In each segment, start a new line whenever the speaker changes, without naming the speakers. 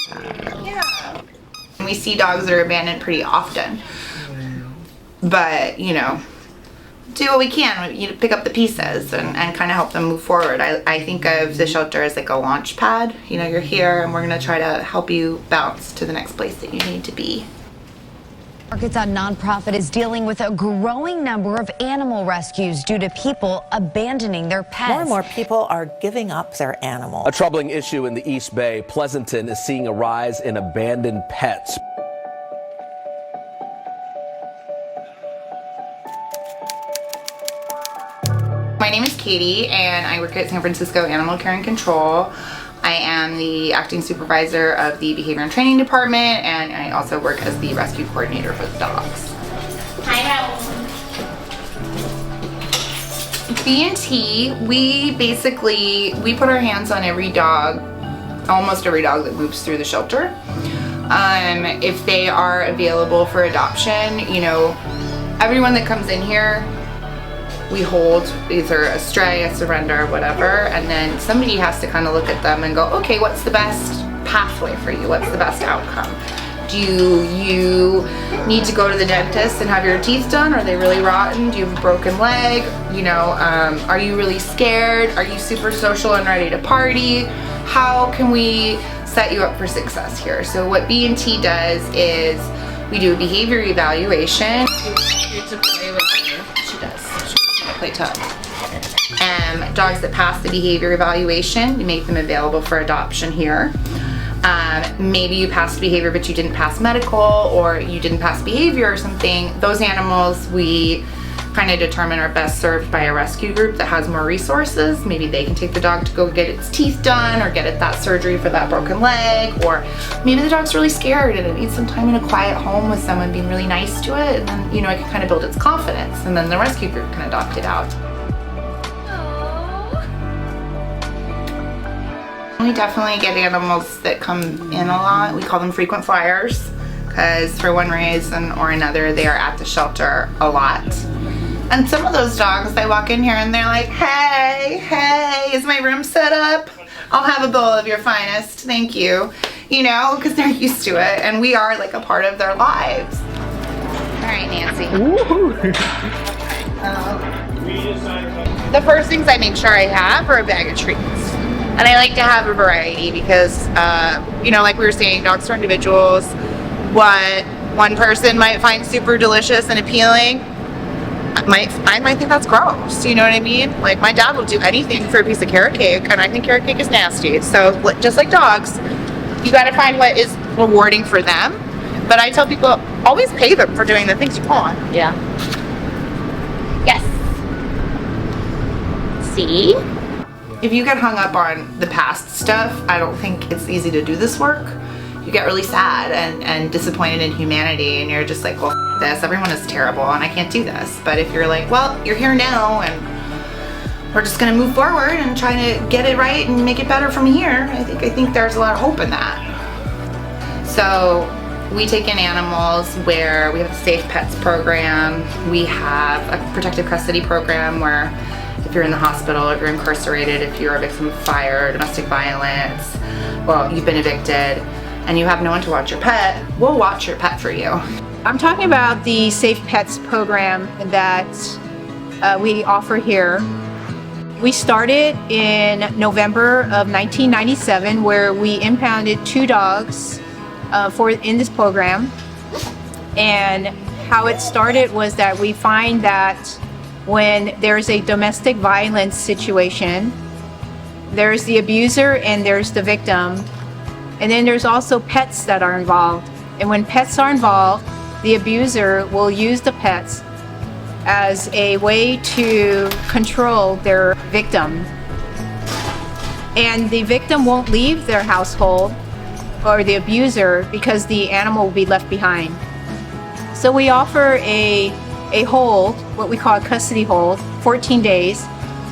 Yeah. We see dogs that are abandoned pretty often. But, you know, do what we can. You pick up the pieces and kind of help them move forward. I think of the shelter as like a launch pad. You know, you're here and we're going to try to help you bounce to the next place that you need to be.
Arkansas nonprofit is dealing with a growing number of animal rescues due to people abandoning their pets.
More and more people are giving up their animals.
A troubling issue in the East Bay. Pleasanton is seeing a rise in abandoned pets.
My name is Katie and I work at San Francisco Animal Care and Control. I am the acting supervisor of the behavior and training department, and I also work as the rescue coordinator for the dogs. Hi, B&T, we put our hands on every dog, almost every dog that moves through the shelter. If they are available for adoption, you know, everyone that comes in here, we hold either a stray, a surrender, whatever, and then somebody has to kind of look at them and go, okay, what's the best pathway for you? What's the best outcome? Do you need to go to the dentist and have your teeth done? Are they really rotten? Do you have a broken leg? You know, are you really scared? Are you super social and ready to party? How can we set you up for success here? So what B&T does is we do a behavior evaluation. She does. Play tub. Dogs that pass the behavior evaluation, we make them available for adoption here. Maybe you passed behavior but you didn't pass medical, or you didn't pass behavior or something. Those animals we kind of determine are best served by a rescue group that has more resources. Maybe they can take the dog to go get its teeth done or get it that surgery for that broken leg, or maybe the dog's really scared and it needs some time in a quiet home with someone being really nice to it, and then, you know, it can kind of build its confidence, and then the rescue group can adopt it out. We definitely get animals that come in a lot. We call them frequent flyers because for one reason or another they are at the shelter a lot. And some of those dogs, they walk in here and they're like, hey, is my room set up? I'll have a bowl of your finest, thank you. You know, because they're used to it and we are like a part of their lives. All right, Nancy. The first things I make sure I have are a bag of treats. And I like to have a variety because, you know, like we were saying, dogs are individuals. What one person might find super delicious and appealing, I might think that's gross, you know what I mean? Like my dad will do anything for a piece of carrot cake, and I think carrot cake is nasty. So just like dogs, you gotta find what is rewarding for them. But I tell people, always pay them for doing the things you want.
Yeah.
Yes. See? If you get hung up on the past stuff, I don't think it's easy to do this work. You get really sad and disappointed in humanity, and you're just like, well, f this, everyone is terrible and I can't do this. But if you're like, well, you're here now and we're just gonna move forward and try to get it right and make it better from here, I think there's a lot of hope in that. So we take in animals where we have the Safe Pets program. We have a protective custody program where if you're in the hospital, if you're incarcerated, if you're a victim of fire, domestic violence, well, you've been evicted, and you have no one to watch your pet, we'll watch your pet for you.
I'm talking about the Safe Pets program that we offer here. We started in November of 1997, where we impounded 2 dogs in this program. And how it started was that we find that when there's a domestic violence situation, there's the abuser and there's the victim. And then there's also pets that are involved. And when pets are involved, the abuser will use the pets as a way to control their victim. And the victim won't leave their household, or the abuser, because the animal will be left behind. So we offer a hold, what we call a custody hold, 14 days,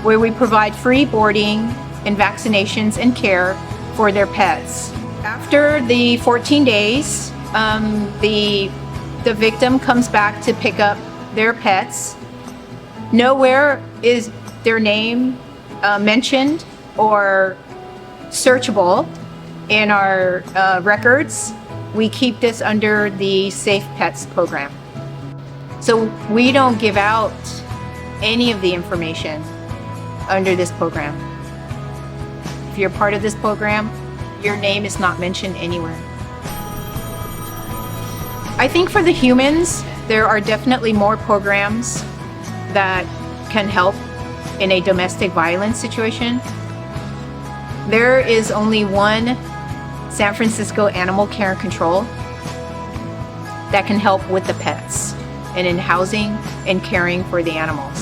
where we provide free boarding and vaccinations and care for their pets. After the 14 days, the victim comes back to pick up their pets. Nowhere is their name mentioned or searchable. in our records, we keep this under the Safe Pets program. So we don't give out any of the information under this program. If you're part of this program, your name is not mentioned anywhere. I think for the humans, there are definitely more programs that can help in a domestic violence situation. There is only one San Francisco Animal Care and Control that can help with the pets and in housing and caring for the animals.